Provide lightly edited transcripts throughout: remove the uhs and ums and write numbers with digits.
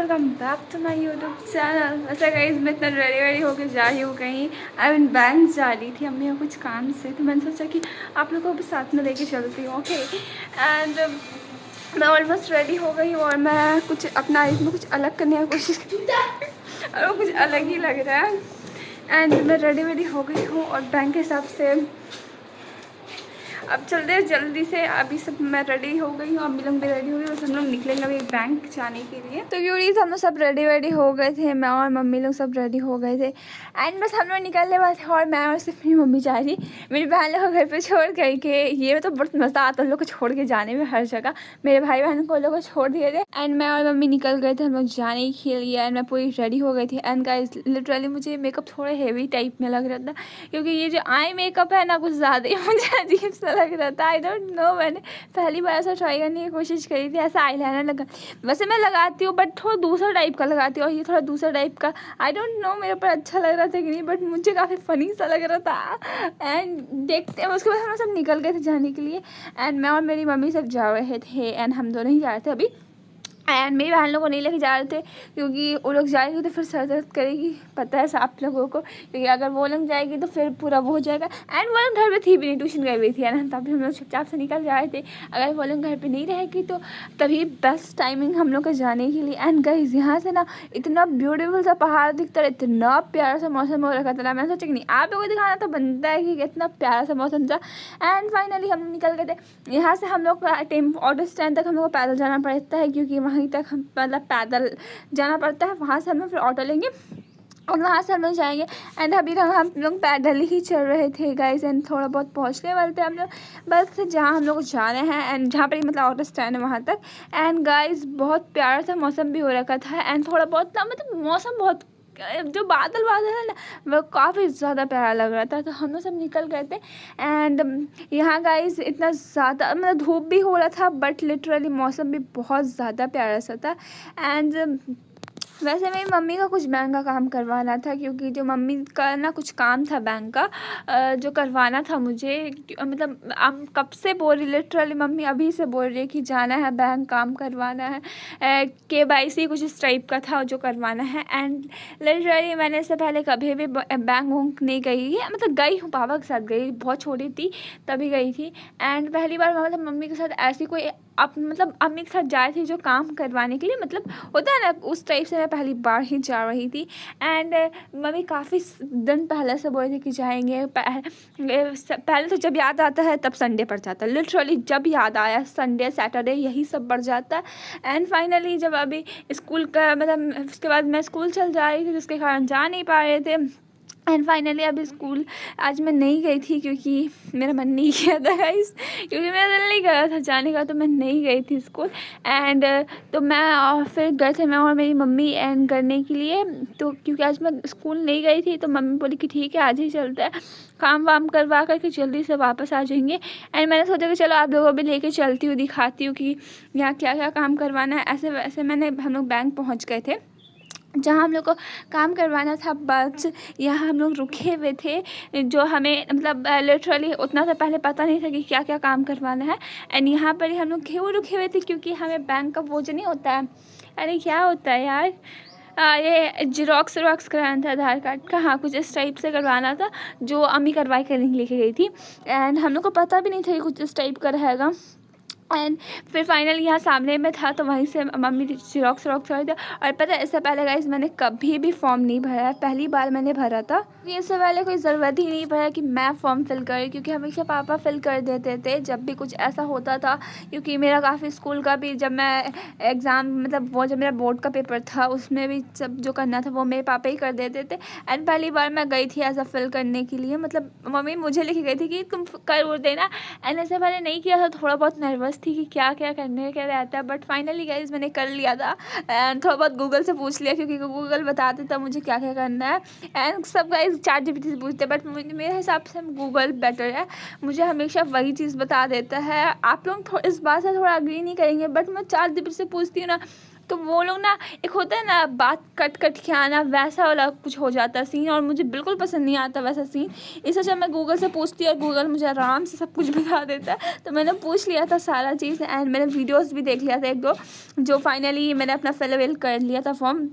Welcome back to my YouTube channel. वैसे guys मैं इतना रेडी होकर जा रही हूँ कहीं। आई मीन बैंक जा रही थी अम्मी को कुछ काम से, तो मैंने सोचा कि आप लोगों को भी साथ में लेके चलती हूँ। ओके एंड मैं ऑलमोस्ट रेडी हो गई हूँ और मैं कुछ अपना इसमें कुछ अलग करने की कोशिश की और वो कुछ अलग ही लग रहा है। एंड मैं रेडी हो गई हूँ और बैंक के हिसाब से अब चलते हैं जल्दी से। अभी सब मैं रेडी हो गई हूँ, अम्मी लोग भी रेडी हो गई, बस हम लोग निकलेंगे अभी बैंक जाने के लिए। तो यूरीज हम लोग सब रेडी हो गए थे, मैं और मम्मी लोग सब रेडी हो गए थे एंड बस हम लोग निकलने वाले थे और मैं और सिर्फ मेरी मम्मी जा रही। मेरी बहन लोग घर पे छोड़ गई कि ये तो बहुत मज़ा आता है लोग को छोड़ के जाने में हर जगह। मेरे भाई बहन को लोग को छोड़ दिए थे एंड मैं और मम्मी निकल गए थे हम लोग जाने के लिए एंड मैं पूरी रेडी हो गई थी। एंड गाइस लिटरली मुझे मेकअप थोड़ा हेवी टाइप में लग रहा था क्योंकि ये जो आई मेकअप है ना कुछ ज़्यादा ही मुझे अजीब सा लग रहा था। आई डोंट नो, मैंने पहली बार ऐसा ट्राई करने की कोशिश करी थी। ऐसा आईलाइनर लगा, वैसे मैं लगाती हूँ बट थोड़ा दूसरा टाइप का लगाती हूँ और ये थोड़ा दूसरा टाइप का। आई डोंट नो मेरे ऊपर अच्छा लग रहा था कि नहीं, बट मुझे काफ़ी फ़नी सा लग रहा था। एंड देखते हैं उसके बाद हम सब निकल गए थे जाने के लिए एंड मैं और मेरी मम्मी सब जा रहे थे एंड हम दोनों ही जा रहे थे अभी। एंड मेरी बहन लोग को नहीं लेके जा रहे थे क्योंकि वो लोग जाएगी तो फिर सर दर्द करेगी, पता है आप लोगों को, क्योंकि अगर वो लोग जाएगी तो फिर पूरा वो हो जाएगा। एंड वो लोग घर पे थी भी नहीं, ट्यूशन गई हुई थी ना, तभी हम लोग चुपचाप से निकल जा रहे थे। अगर वो लोग घर पे नहीं रहेगी तो तभी बेस्ट टाइमिंग हम लोग का जाने के लिए। एंड गाइस यहाँ से ना इतना ब्यूटीफुल सा पहाड़ दिखता है, इतना प्यारा सा मौसम हो रखा था ना, मैंने सोचा कि नहीं आप लोगों को दिखाना तो बनता है कि कितना प्यारा सा मौसम था। एंड फाइनली हम निकल गए थे। यहाँ से हम लोग ऑटो स्टैंड तक हम लोग को पैदल जाना पड़ता है क्योंकि वहीं तक हम पैदल जाना पड़ता है। वहाँ से हम लोग फिर ऑटो लेंगे और वहाँ से हम लोग जाएंगे। एंड अभी हम लोग पैदल ही चल रहे थे गाइस एंड थोड़ा बहुत पहुँचने वाले थे हम लोग बस जहाँ हम लोग जा रहे हैं एंड जहाँ पर मतलब ऑटो स्टैंड है वहाँ तक। एंड गाइस बहुत प्यारा सा मौसम भी हो रखा था एंड थोड़ा बहुत ना मतलब मौसम बहुत जो बादल है ना वो काफ़ी ज़्यादा प्यारा लग रहा था। तो हम लोग सब निकल गए थे एंड यहाँ गाइस इतना ज़्यादा मतलब धूप भी हो रहा था बट लिटरली मौसम भी बहुत ज़्यादा प्यारा सा था। एंड वैसे मेरी मम्मी का कुछ बैंक का काम करवाना था क्योंकि जो मम्मी का ना कुछ काम था बैंक का जो करवाना था मुझे, मतलब हम कब से बोल रही, लिटरली मम्मी अभी से बोल रही है कि जाना है बैंक काम करवाना है। KYC कुछ इस टाइप का था जो करवाना है। एंड लिटरली मैंने इससे पहले कभी भी बैंक वूँक नहीं गई है, मतलब गई हूँ पापा के साथ गई, बहुत छोटी थी तभी गई थी। एंड पहली बार मतलब मम्मी के साथ ऐसी कोई मतलब अम्मी के साथ जा रही थी जो काम करवाने के लिए, मतलब होता है ना उस टाइप से मैं पहली बार ही जा रही थी। एंड मम्मी काफ़ी दिन पहले से बोली थी कि जाएंगे। पहले तो जब याद आता है तब संडे पड़ जाता है, लिटरली जब याद आया संडे सैटरडे यही सब पड़ जाता है। एंड फाइनली जब अभी स्कूल का मतलब उसके बाद मैं स्कूल चल जा रही थी जिसके कारण जा नहीं पा रहे थे। एंड फाइनली अभी स्कूल आज मैं नहीं गई थी क्योंकि मेरा मन नहीं किया था गाइस, क्योंकि मेरा दिल नहीं कर रहा था जाने का, तो मैं नहीं गई थी स्कूल। एंड तो मैं फिर गए थे मैं और मेरी मम्मी एंड करने के लिए, तो क्योंकि आज मैं स्कूल नहीं गई थी तो मम्मी बोली कि ठीक है आज ही चलते हैं, काम वाम करवा करके जल्दी से वापस आ जाएंगे। एंड मैंने सोचा कि चलो आप लोगों को भी लेके चलती हूँ, दिखाती हूँ कि यहाँ क्या क्या काम करवाना है। ऐसे वैसे हम लोग बैंक पहुँच गए थे जहाँ हम लोग को काम करवाना था, बस यहाँ हम लोग रुके हुए थे जो हमें मतलब लिटरली उतना तो पहले पता नहीं था कि क्या क्या काम करवाना है। एंड यहाँ पर ही हम लोग क्यों रुके हुए थे क्योंकि हमें बैंक का वो जो नहीं होता है, अरे क्या होता है यार, ये जेरोक्स कराना था आधार कार्ड का, हाँ कुछ इस टाइप से करवाना था जो अम्मी करवाई करने लेके गई थी। एंड हम लोग को पता भी नहीं था कि कुछ इस टाइप का रहेगा। एंड फिर फाइनल यहाँ सामने में था तो वहीं से मम्मी जेरोक्स कराई थी। और पता है इससे पहले गाइस मैंने कभी भी फॉर्म नहीं भरा है, पहली बार मैंने भरा था। इससे पहले कोई ज़रूरत ही नहीं पड़ा कि मैं फॉर्म फिल करूँ क्योंकि हमेशा पापा फिल कर देते थे जब भी कुछ ऐसा होता था। क्योंकि मेरा काफ़ी स्कूल का भी जब मैं एग्ज़ाम मतलब वो जब मेरा बोर्ड का पेपर था उसमें भी सब जो करना था वो मेरे पापा ही कर देते थे। एंड पहली बार मैं गई थी ऐसा फिल करने के लिए, मतलब मम्मी मुझे लेके गई थी कि तुम कर वो देना। एंड इससे पहले नहीं किया था, थोड़ा बहुत नर्वस थी कि क्या क्या करने क्या रहता है, बट फाइनली गाइस मैंने कर लिया था। एंड थोड़ा बहुत गूगल से पूछ लिया क्योंकि गूगल बता देता मुझे क्या क्या करना है। एंड सब गाइस ChatGPT से पूछते हैं बट मेरे हिसाब से गूगल बेटर है, मुझे हमेशा वही चीज़ बता देता है। आप लोग इस बात से थोड़ा अग्री नहीं करेंगे बट मैं ChatGPT से पूछती हूँ ना तो वो लोग ना, एक होता है ना बात कट कट के आना, वैसा वाला कुछ हो जाता है सीन, और मुझे बिल्कुल पसंद नहीं आता वैसा सीन। इस वजह मैं गूगल से पूछती और गूगल मुझे आराम से सब कुछ बता देता है। तो मैंने पूछ लिया था सारा चीज़, एंड मैंने वीडियोज़ भी देख लिया था 1-2, जो फाइनली मैंने अपना फिल कर लिया था फॉर्म,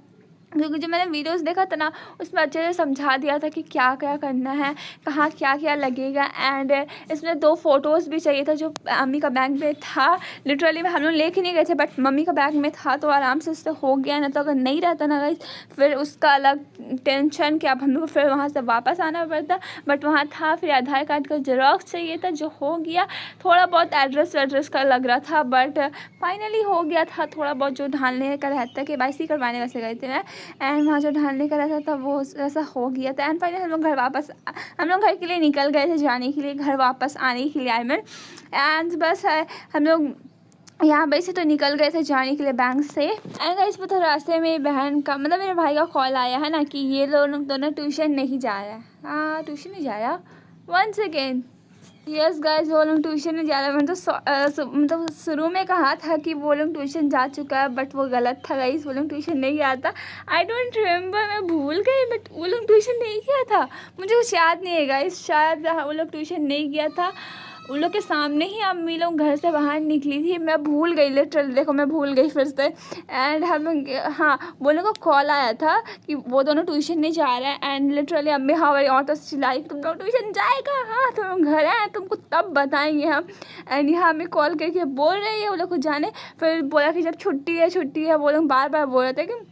क्योंकि जो मैंने वीडियोस देखा था ना उसमें अच्छे से समझा दिया था कि क्या क्या करना है, कहाँ क्या क्या लगेगा। एंड इसमें 2 फ़ोटोज़ भी चाहिए था जो मम्मी का बैग में था। लिटरली हम लोग लेके नहीं गए थे, बट मम्मी का बैग में था तो आराम से उससे हो गया, ना तो अगर नहीं रहता ना गाइस फिर उसका अलग टेंशन कि अब हम लोग को फिर वहाँ से वापस आना पड़ता। बट वहाँ था, फिर आधार कार्ड का जेरॉक्स चाहिए था जो हो गया। थोड़ा बहुत एड्रेस का लग रहा था, बट फाइनली हो गया था। थोड़ा बहुत जो ढालने का रहता है, KYC करवाने वैसे गए थे मैं, एंड वहाँ जो ढालने का रहता था वो ऐसा हो गया था। एंड फाइनली हम लोग घर के लिए निकल गए थे, जाने के लिए, घर वापस आने के लिए आई मीन। एंड बस हम लोग यहाँ पे से तो निकल गए थे जाने के लिए बैंक से। एंड गाइस पता रास्ते में बहन का मतलब मेरे भाई का कॉल आया है ना कि ये लोग दोनों ट्यूशन नहीं जा रहा है। हाँ ट्यूशन नहीं जा रहा, वंस अगेन यस गाइस वो लोग ट्यूशन नहीं जा रहा है। मैंने तो मतलब शुरू में कहा था कि वो लोग ट्यूशन जा चुका है, बट वो गलत था गाइस, वो लोग ट्यूशन नहीं गया था। आई डोंट रिमेंबर, मैं भूल गई, बट वो लोग ट्यूशन नहीं गया था, मुझे कुछ याद नहीं है गाइस। शायद वो लोग ट्यूशन नहीं गया था, उन लोग के सामने ही अम्मी लोग घर से बाहर निकली थी, मैं भूल गई लिटरली, देखो मैं भूल गई फिर से। एंड हम हाँ वो लोग को कॉल आया था कि वो दोनों ट्यूशन नहीं जा रहे हैं। एंड लिटरली अम्मी हमारी ऑटो से चिल्लाई तुम लोग ट्यूशन जाएगा, हाँ तुम घर आए तुमको तब बताएंगे हम। एंड यहाँ हमें कॉल करके बोल रही है वो लोग को जाने, फिर बोला कि जब छुट्टी है, वो लोग बार बार बोल रहे थे कि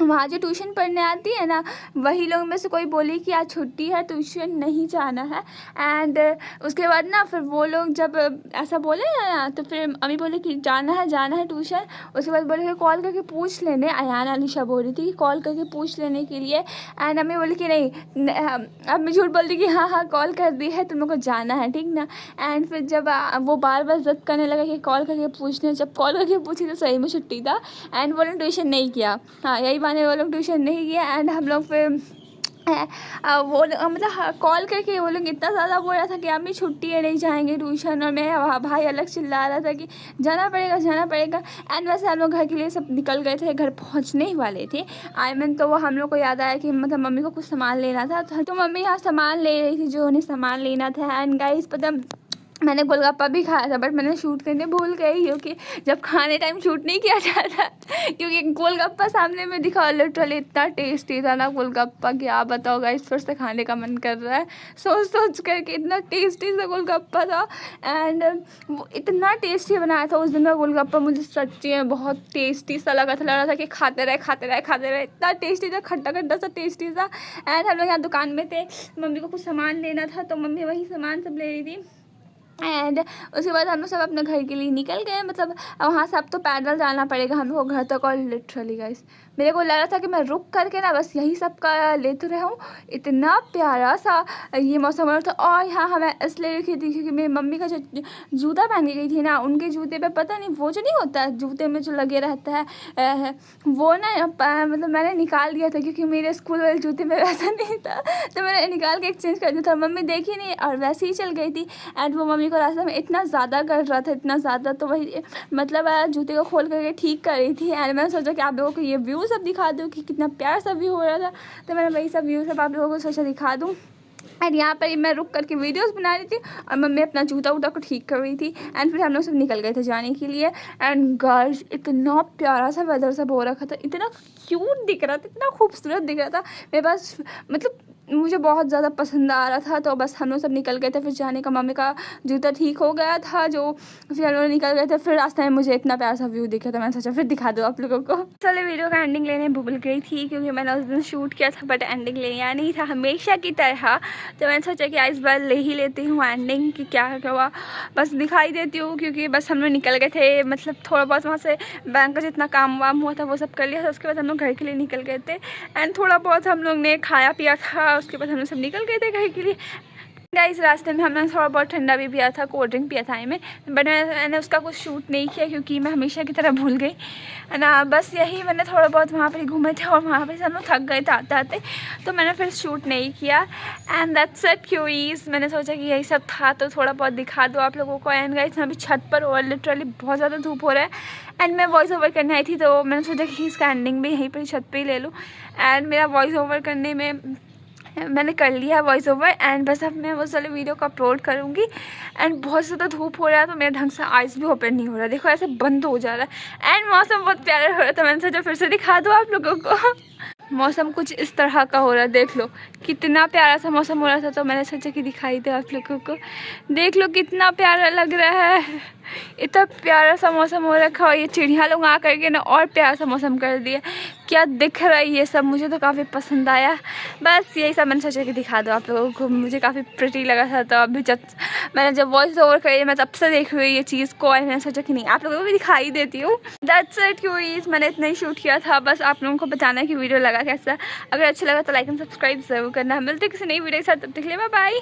वहाँ जो ट्यूशन पढ़ने आती है ना वही लोग में से कोई बोली कि आज छुट्टी है, ट्यूशन नहीं जाना है। एंड उसके बाद ना फिर वो लोग जब ऐसा बोले ना तो फिर अम्मी बोले कि जाना है ट्यूशन। उसके बाद बोले कि कॉल करके पूछ लेने, अयान अलीशा बोल रही थी कि कॉल करके पूछ लेने के लिए। एंड अम्मी बोली कि नहीं, अब मैं झूठ बोल दी कि हाँ कॉल कर दी है, तुम लोग को जाना है ठीक ना। एंड फिर जब वो बार बार जिद करने लगा कि कॉल करके पूछने, जब कॉल करके पूछी तो सही में छुट्टी था। एंड वो लोग ट्यूशन नहीं किया, हाँ यही वो लोग ट्यूशन नहीं किया। एंड हम लोग फिर वो मतलब कॉल करके वो लोग इतना ज़्यादा बोल रहा था कि अम्मी छुट्टी है नहीं जाएंगे ट्यूशन, और मेरा भाई अलग चिल्ला रहा था कि जाना पड़ेगा। एंड वैसे हम लोग घर के लिए सब निकल गए थे, घर पहुंचने ही वाले थे आई मीन। तो वो हम लोग को याद आया कि मतलब मम्मी को कुछ सामान लेना था, तो मम्मी यहाँ सामान ले रही थी जो उन्हें सामान लेना था। एंड गाइस पता मैंने गोलगप्पा भी खाया था, बट मैंने शूट करने भूल गई, क्योंकि जब खाने टाइम शूट नहीं किया जाता क्योंकि गोलगप्पा सामने में दिखा, लिटरली इतना टेस्टी था ना गोलगप्पा, क्या बताओ गाइस, फिर से खाने का मन कर रहा है सोच करके, इतना टेस्टी सा गोलगप्पा था। एंड वो इतना टेस्टी बनाया था उस दिन का गोलगप्पा, मुझे सच्ची में बहुत टेस्टी सा लग रहा था कि खाते रहे, इतना टेस्टी था, खट्टा सा टेस्टी था। एंड हम लोग यहाँ दुकान में थे, मम्मी को कुछ सामान लेना था तो मम्मी वही सामान सब ले रही थी। एंड उसके बाद हम लोग सब अपने घर के लिए निकल गए, मतलब वहाँ से अब तो पैदल जाना पड़ेगा हम लोग को घर तक। और लिटरली गाइस मेरे को लग रहा था कि मैं रुक करके ना बस यही सब का लेते रहूँ, इतना प्यारा सा ये मौसम हो रहा था। और यहाँ हमें इसलिए रखी थी क्योंकि मेरी मम्मी का जो जूता पहन के गई थी ना, उनके जूते पे पता नहीं वो जो नहीं होता है जूते में जो लगे रहता है वो ना मतलब मैंने निकाल दिया था, क्योंकि मेरे स्कूल वाले जूते में वैसा नहीं था, तो मैंने निकाल के एक्सचेंज कर दिया था। मम्मी देखी नहीं और वैसे ही चल गई थी। एंड वो मम्मी को रास्ते में इतना ज़्यादा कर रहा था, इतना ज़्यादा, तो वही मतलब जूते को खोल करके ठीक कर रही थी। एंड मैंने सोचा कि आप लोगों को ये व्यू सब दिखा दूँ कि कितना प्यारा सा व्यू हो रहा था, तो मैंने वही सब व्यू सब आप लोगों को सोचा दिखा दूँ। एंड यहाँ पर मैं रुक करके वीडियोस बना रही थी और मम्मी अपना जूता वूता को ठीक कर रही थी। एंड फिर हम लोग सब निकल गए थे जाने के लिए। एंड गाइस इतना प्यारा सा वेदर सब हो रखा था, इतना क्यूट दिख रहा था, इतना खूबसूरत दिख रहा था, मेरे पास मतलब मुझे बहुत ज़्यादा पसंद आ रहा था। तो बस हम लोग सब निकल गए थे फिर जाने का, मम्मी का जूता ठीक हो गया था जो, फिर हम लोग निकल गए थे। फिर रास्ते में मुझे इतना प्यारा सा व्यू दिखा था, मैंने सोचा फिर दिखा दो आप लोगों को। चलो वीडियो का एंडिंग लेने भूल गई थी क्योंकि मैंने उस दिन शूट किया था, बट एंडिंग लेना नहीं था हमेशा की तरह, तो मैंने सोचा कि इस बार ले ही लेती हूँ एंडिंग कि क्या हुआ बस दिखाई देती हूँ। क्योंकि बस हम लोग निकल गए थे, मतलब थोड़ा बहुत वहाँ से बैंक का जितना काम वाम हुआ था वो सब कर लिया था। उसके बाद हम लोग घर के लिए निकल गए थे। एंड थोड़ा बहुत हम लोग ने खाया पिया था, उसके बाद हम लोग सब निकल गए थे घर के लिए। इस रास्ते में हमने थोड़ा बहुत ठंडा भी पिया था, कोल्ड ड्रिंक पिया था में, बट मैंने उसका कुछ शूट नहीं किया क्योंकि मैं हमेशा की तरह भूल गई है ना। बस यही मैंने थोड़ा बहुत वहाँ पर घूमे थे और वहाँ पर हम लोग थक गए थे आते आते, तो मैंने फिर शूट नहीं किया। एंड दैट्स इट क्यूरीज, मैंने सोचा कि यही सब था तो थोड़ा बहुत दिखा दो आप लोगों को। एंड गाइस मैं अभी छत पर और लिटरली बहुत ज़्यादा धूप हो रहा है। एंड मैं वॉइस ओवर करने आई थी तो मैंने सोचा कि इसका एंडिंग भी यहीं पर छत पे ही ले लूँ। एंड मेरा वॉइस ओवर करने में मैंने कर लिया है वॉइस ओवर एंड बस अब मैं वो वाले वीडियो को अपलोड करूँगी। एंड बहुत ज़्यादा धूप हो रहा है तो मेरा ढंग से आइज़ भी ओपन नहीं हो रहा, देखो ऐसे बंद हो जा रहा है। एंड मौसम बहुत प्यारा हो रहा था, मैंने सोचा फिर से दिखा दूँ आप लोगों को। मौसम कुछ इस तरह का हो रहा है, देख लो कितना प्यारा सा मौसम हो रहा था तो मैंने सोचा कि दिखाई दे आप लोगों को। देख लो कितना प्यारा लग रहा है, इतना प्यारा सा मौसम हो रखा और ये चिड़िया लोग आ करके ना और प्यारा सा मौसम कर दिया। क्या दिख रहा है ये सब, मुझे तो काफ़ी पसंद आया। बस यही सब मैंने सोचा कि दिखा दो आप लोगों को, मुझे काफ़ी प्रिटी लगा था। तो अभी जब वॉइस ओवर करी मैं तब से देख रही ये चीज़ को और मैंने सोचा कि नहीं आप लोगों को भी दिखाई देती हूँ। दैट्स इट क्यूरीज, मैंने इतना ही शूट किया था, बस आप लोगों को बताना कि वीडियो लगा कैसा। अगर अच्छा लगा तो लाइक एंड सब्सक्राइब जरूर करना। मिलते किसी नई वीडियो के साथ, तब तक के लिए बाय बाय।